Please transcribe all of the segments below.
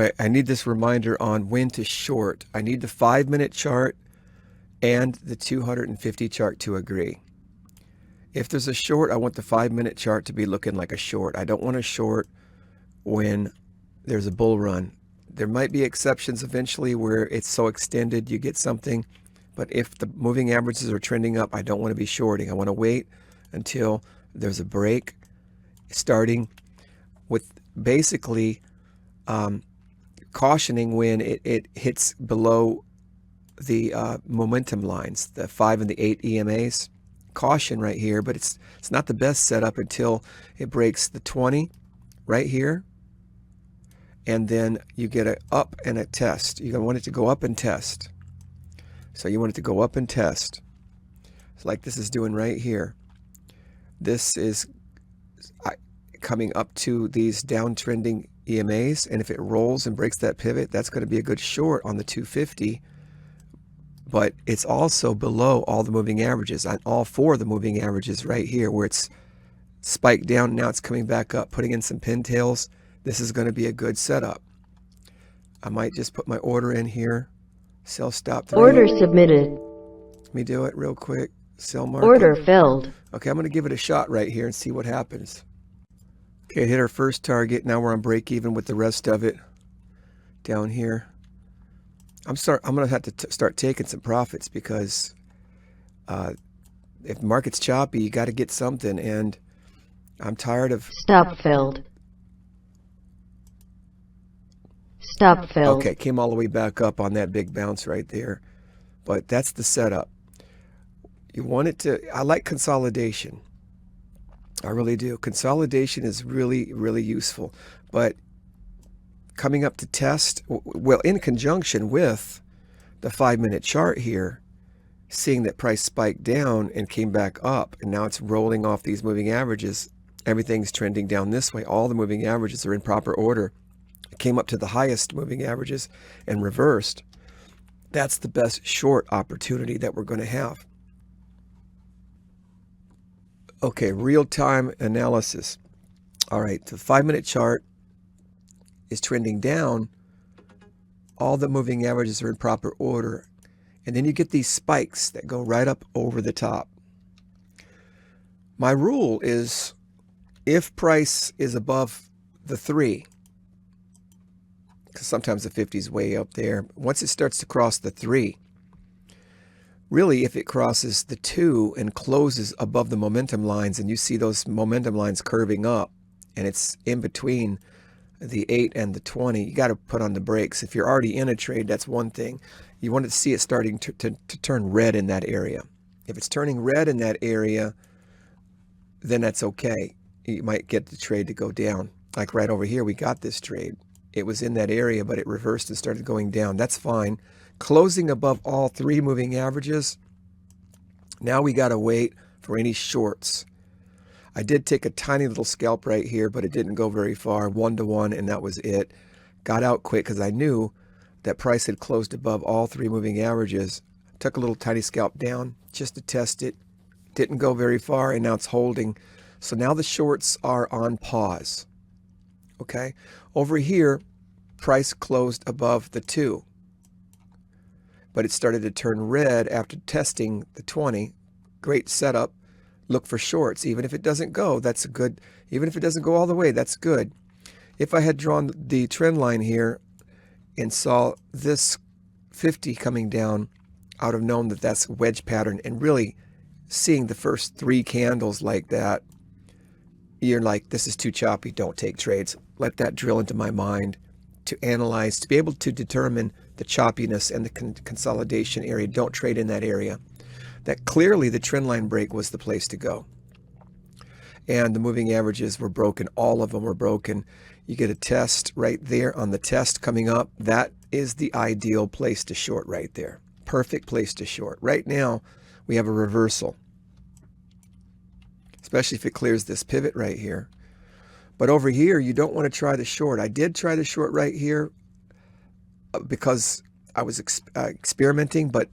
right, I need this reminder on when to short. I need the 5-minute chart and the 250 chart to agree. If there's a short, I want the 5-minute chart to be looking like a short. I don't want to short when there's a bull run. There might be exceptions eventually where it's so extended you get something, but if the moving averages are trending up, I don't want to be shorting. I want to wait until there's a break, starting with basically cautioning when it hits below the momentum lines, the 5 and the 8 EMAs. Caution right here, but it's not the best setup until it breaks the 20 right here, and then you get an up and a test. You're going to want it to go up and test. So you want it to go up and test. It's like this is doing right here. This is coming up to these downtrending EMAs, and if it rolls and breaks that pivot, that's going to be a good short on the 250. But it's also below all the moving averages, on all 4 of the moving averages right here, where it's spiked down. Now it's coming back up, putting in some pintails. This is going to be a good setup. I might just put my order in here. Sell stop 3. Order submitted. Let me do it real quick. Sell market. Order filled. Okay, I'm going to give it a shot right here and see what happens. Okay, hit our first target. Now we're on break even with the rest of it down here. I'm going to have to start taking some profits because if the market's choppy, you got to get something, and I'm tired of... Stop filled. Stop filled. Okay, came all the way back up on that big bounce right there. But that's the setup. You want it to... I like consolidation. I really do. Consolidation is really, really useful. But coming up to test, well, in conjunction with the 5-minute chart here, seeing that price spiked down and came back up, and now it's rolling off these moving averages. Everything's trending down this way. All the moving averages are in proper order. It came up to the highest moving averages and reversed. That's the best short opportunity that we're going to have. Okay, real-time analysis. All right, the 5-minute chart is trending down. All the moving averages are in proper order. And then you get these spikes that go right up over the top. My rule is if price is above the 3, because sometimes the 50 is way up there, once it starts to cross the 3, really if it crosses the 2 and closes above the momentum lines, and you see those momentum lines curving up, and it's in between the 8 and the 20, you got to put on the brakes. If you're already in a trade, that's one thing. You want to see it starting to turn red in that area. If it's turning red in that area, then that's okay. You might get the trade to go down. Like right over here, we got this trade. It was in that area, but it reversed and started going down. That's fine. Closing above all 3 moving averages, now we got to wait for any shorts. I did take a tiny little scalp right here, but it didn't go very far, 1-to-1, and that was it. Got out quick because I knew that price had closed above all 3 moving averages. Took a little tiny scalp down just to test it. Didn't go very far, and now it's holding. So now the shorts are on pause. Okay, over here, price closed above the 2, but it started to turn red after testing the 20. Great setup. Look for shorts. Even if it doesn't go, that's a good. Even if it doesn't go all the way, that's good. If I had drawn the trend line here and saw this 50 coming down, I would have known that that's a wedge pattern. And really seeing the first 3 candles like that, you're like, this is too choppy. Don't take trades. Let that drill into my mind to analyze, to be able to determine the choppiness and the consolidation area. Don't trade in that area. That clearly the trend line break was the place to go. And the moving averages were broken. All of them were broken. You get a test right there on the test coming up. That is the ideal place to short right there. Perfect place to short. Right now, we have a reversal, especially if it clears this pivot right here. But over here, you don't want to try the short. I did try the short right here because I was experimenting, but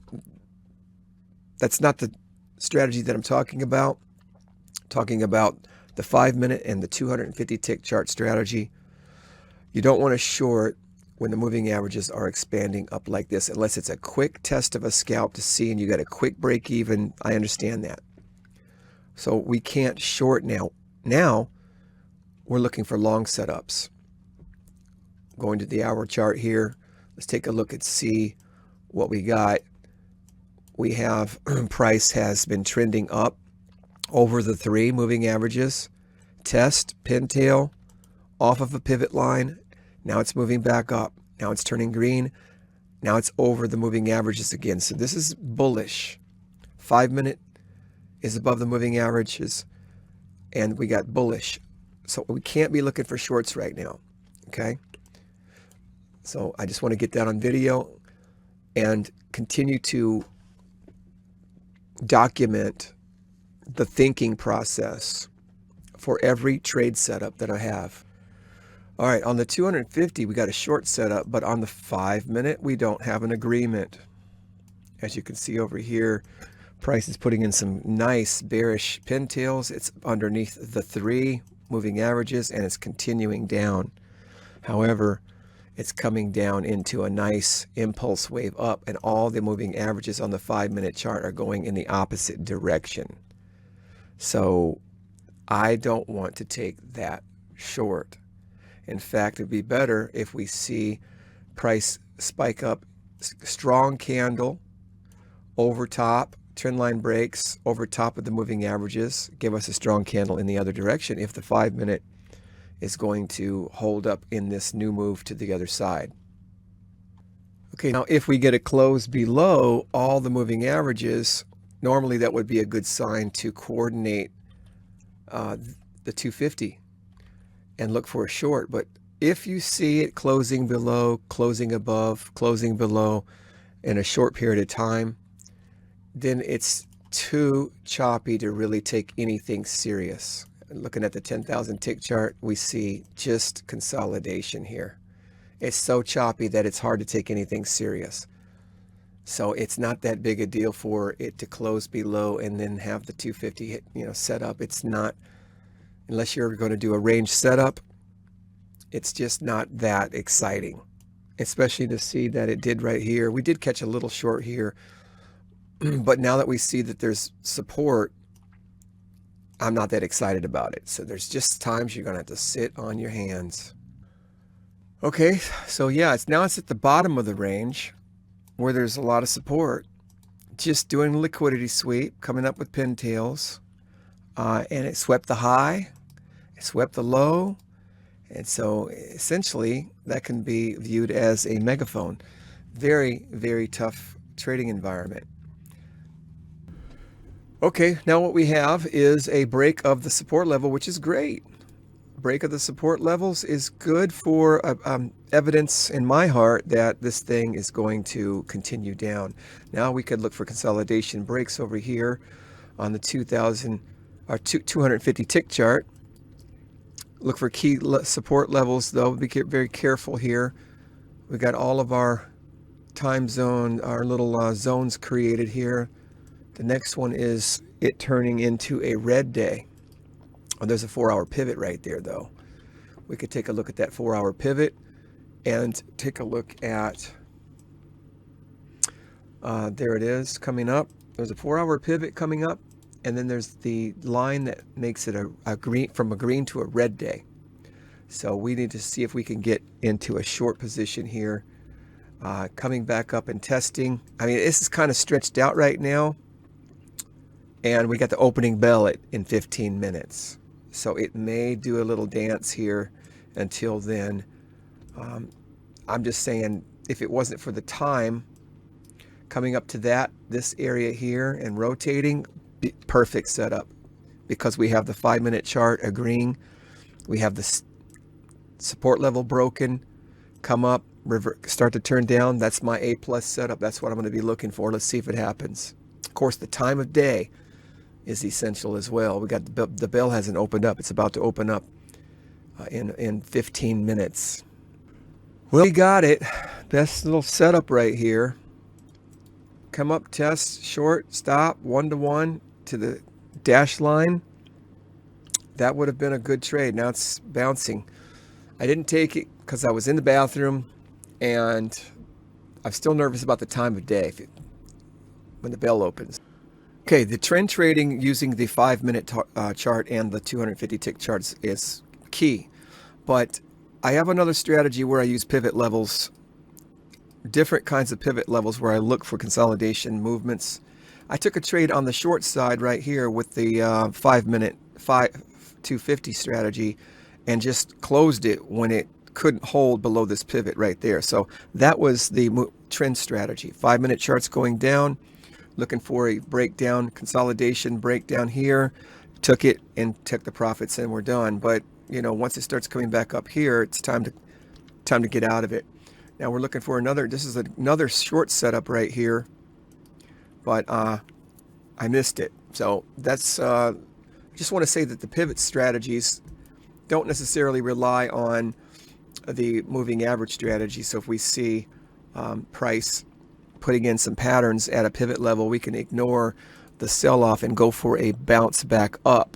that's not the strategy that I'm talking about. I'm talking about the 5-minute and the 250 tick chart strategy. You don't want to short when the moving averages are expanding up like this, unless it's a quick test of a scalp to see and you got a quick break even. I understand that. So we can't short now. Now we're looking for long setups. Going to the hour chart here. Let's take a look and see what we got. We have price has been trending up over the 3 moving averages. Test, pintail, off of a pivot line. Now it's moving back up. Now it's turning green. Now it's over the moving averages again. So this is bullish. 5 minute is above the moving averages. And we got bullish. So we can't be looking for shorts right now. Okay? So I just want to get that on video and continue to document the thinking process for every trade setup that I have. All right, on the 250, we got a short setup, but on the 5 minute, we don't have an agreement. As you can see over here, price is putting in some nice bearish pintails. It's underneath the 3 moving averages, and it's continuing down. However, it's coming down into a nice impulse wave up, and all the moving averages on the 5 minute chart are going in the opposite direction. So I don't want to take that short. In fact, it'd be better if we see price spike up, strong candle over top, trend line breaks over top of the moving averages, give us a strong candle in the other direction if the 5 minute is going to hold up in this new move to the other side. Okay, now if we get a close below all the moving averages, normally that would be a good sign to coordinate the 250 and look for a short. But if you see it closing below, closing above, closing below in a short period of time, then it's too choppy to really take anything serious. Looking at the 10,000 tick chart, we see just consolidation here. It's so choppy that it's hard to take anything serious. So it's not that big a deal for it to close below and then have the 250 hit, set up. It's not, unless you're going to do a range setup, it's just not that exciting, especially to see that it did right here. We did catch a little short here, but now that we see that there's support, I'm not that excited about it. So there's just times you're going to have to sit on your hands. Okay, so yeah, it's at the bottom of the range where there's a lot of support. Just doing liquidity sweep, coming up with pintails, and it swept the high, it swept the low, and so essentially that can be viewed as a megaphone. Very, very tough trading environment. Okay, now what we have is a break of the support level, which is great. Break of the support levels is good for evidence in my heart that this thing is going to continue down. Now we could look for consolidation breaks over here on the 250 tick chart. Look for key support levels though. Be very careful here. We got all of our time zone, our little zones created here. The next one is it turning into a red day. Oh, there's a 4-hour pivot right there, though. We could take a look at that 4-hour pivot and take a look at, there it is coming up. There's a 4-hour pivot coming up, and then there's the line that makes it a green, from a green to a red day. So we need to see if we can get into a short position here. Coming back up and testing. I mean, this is kind of stretched out right now. And we got the opening bell in 15 minutes. So it may do a little dance here until then. I'm just saying, if it wasn't for the time coming up to this area here and rotating, perfect setup, because we have the 5 minute chart agreeing. We have the support level broken, come up, start to turn down. That's my A+ setup. That's what I'm going to be looking for. Let's see if it happens. Of course, the time of day is essential as well. We got the bell hasn't opened up. It's about to open up in 15 minutes. Well, we got it. Best little setup right here. Come up, test, short, stop, 1-to-1 to the dash line. That would have been a good trade. Now it's bouncing. I didn't take it because I was in the bathroom and I'm still nervous about the time of day when the bell opens. Okay, the trend trading using the 5-minute chart and the 250 tick charts is key. But I have another strategy where I use pivot levels, different kinds of pivot levels where I look for consolidation movements. I took a trade on the short side right here with the 5-minute 250 strategy and just closed it when it couldn't hold below this pivot right there. So that was the trend strategy. 5-minute charts going down, looking for a breakdown, consolidation breakdown here, took it and took the profits and we're done. But you know, once it starts coming back up here, it's time to get out of it. Now we're looking for another, this is another short setup right here, but I missed it. So that's, I just want to say that the pivot strategies don't necessarily rely on the moving average strategy. So if we see price putting in some patterns at a pivot level, we can ignore the sell-off and go for a bounce back up.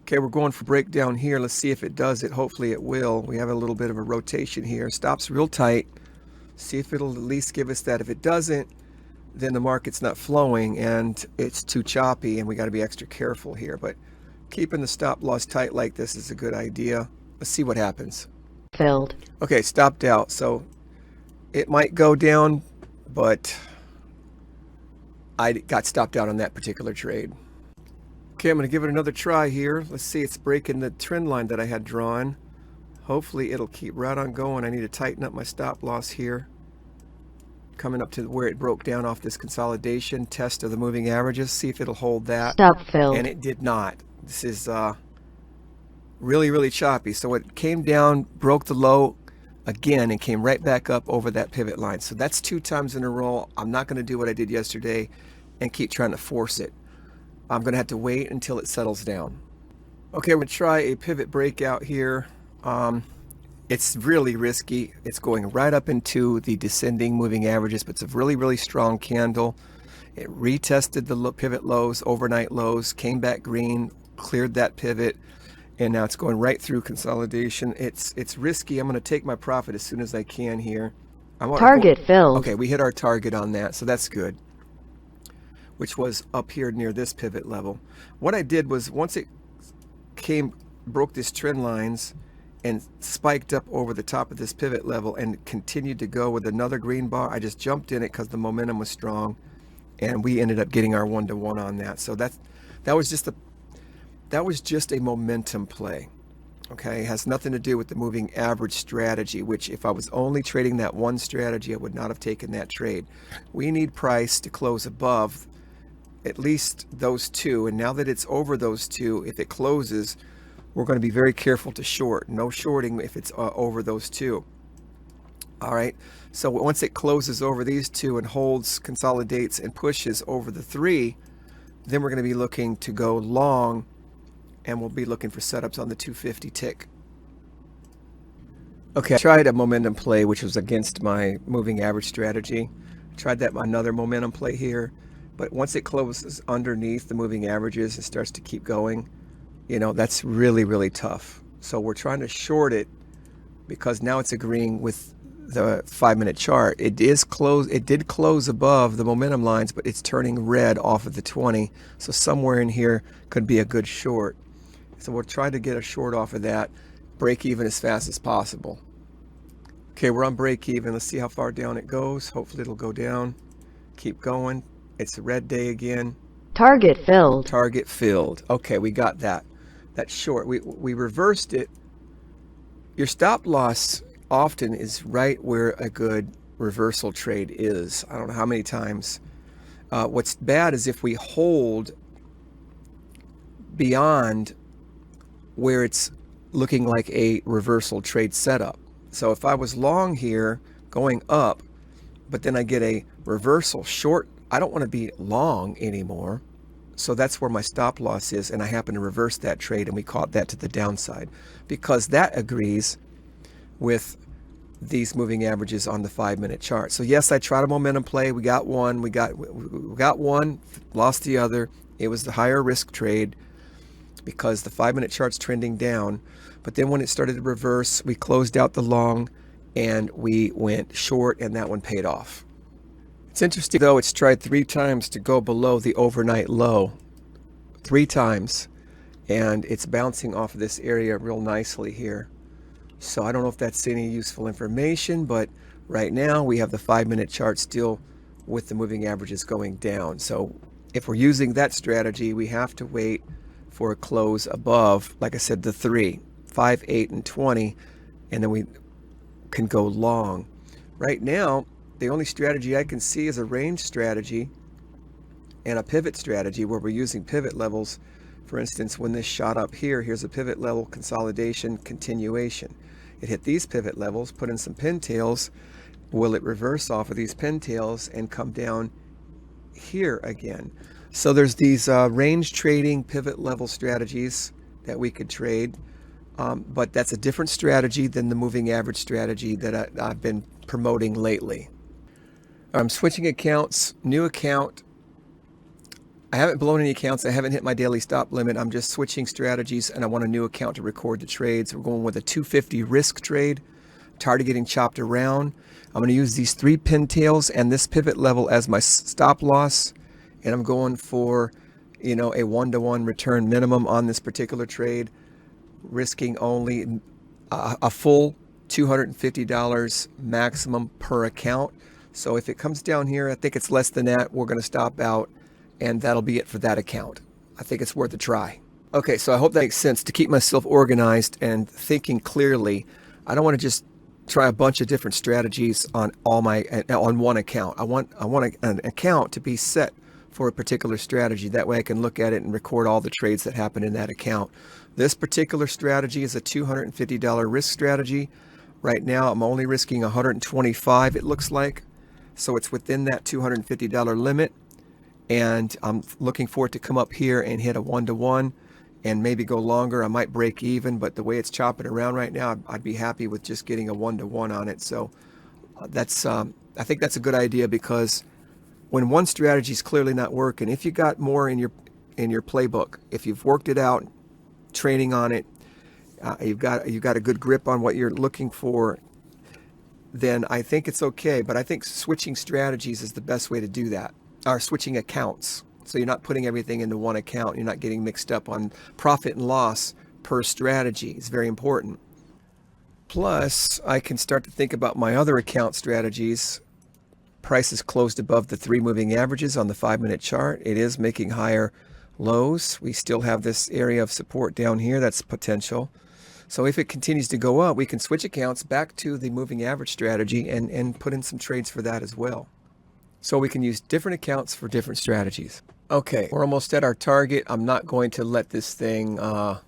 Okay, we're going for breakdown here. Let's see if it does it. Hopefully it will. We have a little bit of a rotation here. Stops real tight. See if it'll at least give us that. If it doesn't, then the market's not flowing and it's too choppy and we got to be extra careful here. But keeping the stop loss tight like this is a good idea. Let's see what happens. Filled. Okay, stopped out. So it might go down, but I got stopped out on that particular trade. Okay, I'm going to give it another try here. Let's see, it's breaking the trend line that I had drawn. Hopefully it'll keep right on going. I need to tighten up my stop loss here. Coming up to where it broke down off this consolidation test of the moving averages. See if it'll hold that. Stop filled. And it did not. This is really, really choppy. So it came down, broke the low again, and came right back up over that pivot line. So that's 2 times in a row. I'm not going to do what I did yesterday and keep trying to force it. I'm going to have to wait until it settles down. Okay, we're going to try a pivot breakout here. It's really risky. It's going right up into the descending moving averages, but it's a really, really strong candle. It retested the pivot lows, overnight lows, came back green, cleared that pivot, and now it's going right through consolidation. It's risky. I'm going to take my profit as soon as I can here. Target filled. Okay, we hit our target on that, so that's good, which was up here near this pivot level. What I did was once it broke these trend lines and spiked up over the top of this pivot level and continued to go with another green bar, I just jumped in it because the momentum was strong and we ended up getting our 1-to-1 on that. So that was just a momentum play. Okay, it has nothing to do with the moving average strategy, which if I was only trading that one strategy, I would not have taken that trade. We need price to close above at least those two, and now that it's over those two, if it closes, we're going to be very careful to short. No shorting if it's over those two. All right, so once it closes over these two and holds, consolidates, and pushes over the 3, then we're going to be looking to go long, and we'll be looking for setups on the 250 tick. Okay, I tried a momentum play which was against my moving average strategy. Tried that another momentum play here. But once it closes underneath the moving averages and starts to keep going, you know, that's really, really tough. So we're trying to short it because now it's agreeing with the 5-minute chart. It did close above the momentum lines, but it's turning red off of the 20. So somewhere in here could be a good short. So we'll try to get a short off of that, break even as fast as possible. Okay, we're on break even. Let's see how far down it goes. Hopefully it'll go down. Keep going. It's a red day again. Target filled. Target filled. Okay, we got that. That's short. We reversed it. Your stop loss often is right where a good reversal trade is. I don't know how many times. What's bad is if we hold beyond where it's looking like a reversal trade setup. So if I was long here going up, but then I get a reversal short, I don't want to be long anymore. So that's where my stop loss is, and I happen to reverse that trade, and we caught that to the downside because that agrees with these moving averages on the 5-minute chart. So yes, I tried a momentum play. We got one. We got one, lost the other. It was the higher risk trade because the 5-minute chart's trending down. But then when it started to reverse, we closed out the long, and we went short, and that one paid off. It's interesting though, it's tried 3 times to go below the overnight low. 3 times, and it's bouncing off of this area real nicely here. So I don't know if that's any useful information, but right now we have the 5-minute chart still with the moving averages going down. So if we're using that strategy, we have to wait for a close above, like I said, the 3, 5, 8, and 20, and then we can go long. Right now, the only strategy I can see is a range strategy and a pivot strategy where we're using pivot levels. For instance, when this shot up here, here's a pivot level, consolidation, continuation. It hit these pivot levels, put in some pintails. Will it reverse off of these pintails and come down here again? So there's these range trading pivot level strategies that we could trade, but that's a different strategy than the moving average strategy that I've been promoting lately. I'm switching accounts, new account. I haven't blown any accounts. I haven't hit my daily stop limit. I'm just switching strategies, and I want a new account to record the trades. We're going with a 250 risk trade. Tired of getting chopped around. I'm going to use these 3 pintails and this pivot level as my stop loss, and I'm going for, a 1-to-1 return minimum on this particular trade, risking only a full $250 maximum per account. So if it comes down here, I think it's less than that, we're going to stop out, and that'll be it for that account. I think it's worth a try. Okay, so I hope that makes sense. To keep myself organized and thinking clearly, I don't want to just try a bunch of different strategies on one account. I want an account to be set for a particular strategy. That way I can look at it and record all the trades that happen in that account. This particular strategy is a $250 risk strategy. Right now I'm only risking $125, it looks like. So it's within that $250 limit. And I'm looking for it to come up here and hit a 1-to-1 and maybe go longer. I might break even, but the way it's chopping around right now, I'd be happy with just getting a 1-to-1 on it. So I think that's a good idea, because when one strategy is clearly not working, if you got more in your playbook, if you've worked it out, training on it, you've got a good grip on what you're looking for, then I think it's okay. But I think switching strategies is the best way to do that, or switching accounts. So you're not putting everything into one account. You're not getting mixed up on profit and loss per strategy. It's very important. Plus, I can start to think about my other account strategies. Prices closed above the 3 moving averages on the 5-minute chart. It is making higher lows. We still have this area of support down here. That's potential. So if it continues to go up, we can switch accounts back to the moving average strategy and put in some trades for that as well. So we can use different accounts for different strategies. Okay, we're almost at our target. I'm not going to let this thing come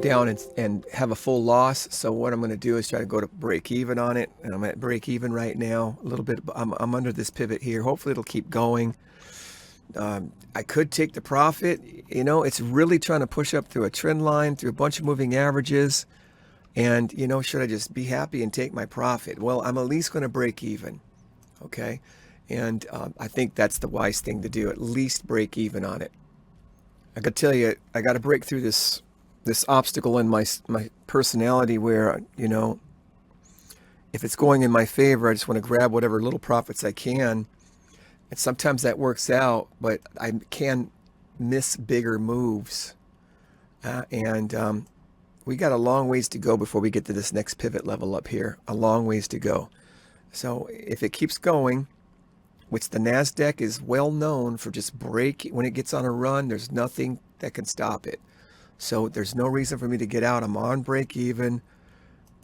down and have a full loss. So what I'm going to do is try to go to break even on it. And I'm at break even right now. A little bit. I'm under this pivot here. Hopefully it'll keep going. I could take the profit. It's really trying to push up through a trend line, through a bunch of moving averages. And, should I just be happy and take my profit? Well, I'm at least going to break even. Okay. And I think that's the wise thing to do, at least break even on it. I got to tell you, I got to break through this obstacle in my personality where, if it's going in my favor, I just want to grab whatever little profits I can. And sometimes that works out, but I can miss bigger moves. And we got a long ways to go before we get to this next pivot level up here. A long ways to go. So if it keeps going, which the NASDAQ is well known for just when it gets on a run, there's nothing that can stop it. So there's no reason for me to get out. I'm on break even.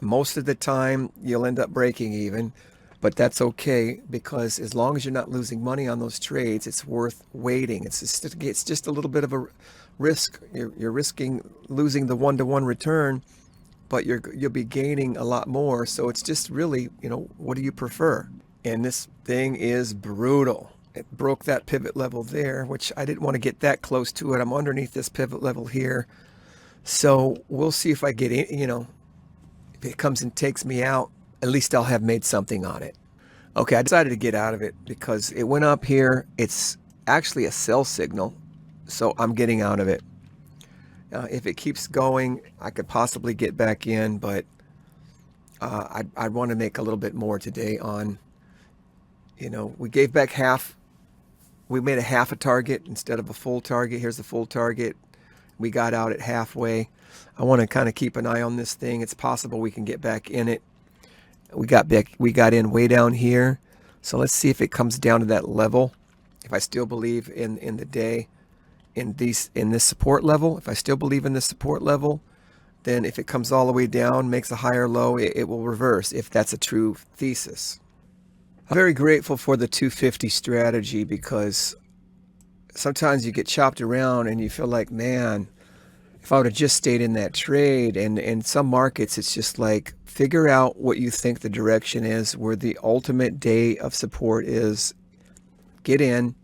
Most of the time you'll end up breaking even, but that's okay, because as long as you're not losing money on those trades, it's worth waiting. It's just a little bit of a risk. You're risking losing the 1-to-1 return, but you'll be gaining a lot more. So it's just really, what do you prefer? And this thing is brutal. It broke that pivot level there, which I didn't want to get that close to it. I'm underneath this pivot level here. So we'll see if I get it, if it comes and takes me out, at least I'll have made something on it. Okay, I decided to get out of it because it went up here. It's actually a sell signal, so I'm getting out of it. If it keeps going, I could possibly get back in, but I'd want to make a little bit more today on, we gave back half. We made a half a target instead of a full target. Here's the full target. We got out at halfway. I want to kind of keep an eye on this thing. It's possible we can get back in it. We got in way down here. So let's see if it comes down to that level. If I still believe in the day, in this support level, if I still believe in this support level, then if it comes all the way down, makes a higher low, it will reverse if that's a true thesis. I'm very grateful for the 250 strategy, because sometimes you get chopped around and you feel like, man, if I would have just stayed in that trade. And in some markets, it's just like, figure out what you think the direction is, where the ultimate day of support is. Get in,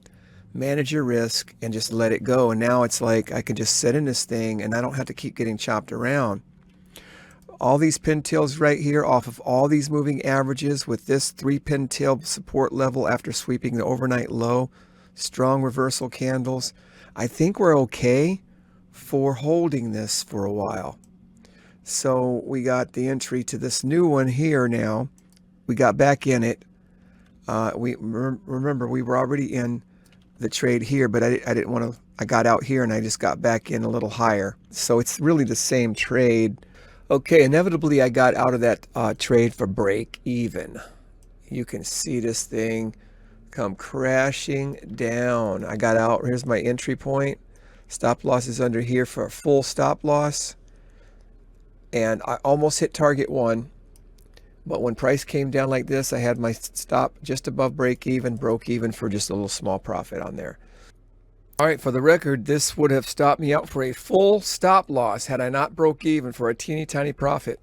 manage your risk, and just let it go. And now it's like I can just sit in this thing and I don't have to keep getting chopped around. All these pintails right here off of all these moving averages with this 3 pintail support level after sweeping the overnight low, strong reversal candles. I think we're okay for holding this for a while. So we got the entry to this new one here now. We got back in it. Remember, we were already in the trade here, but I didn't want to. I got out here and I just got back in a little higher. So it's really the same trade. Okay, inevitably I got out of that trade for break even. You can see this thing come crashing down. I got out. Here's my entry point. Stop loss is under here for a full stop loss. And I almost hit target 1. But when price came down like this, I had my stop just above break even, broke even for just a little small profit on there. All right, for the record, this would have stopped me out for a full stop loss had I not broke even for a teeny tiny profit.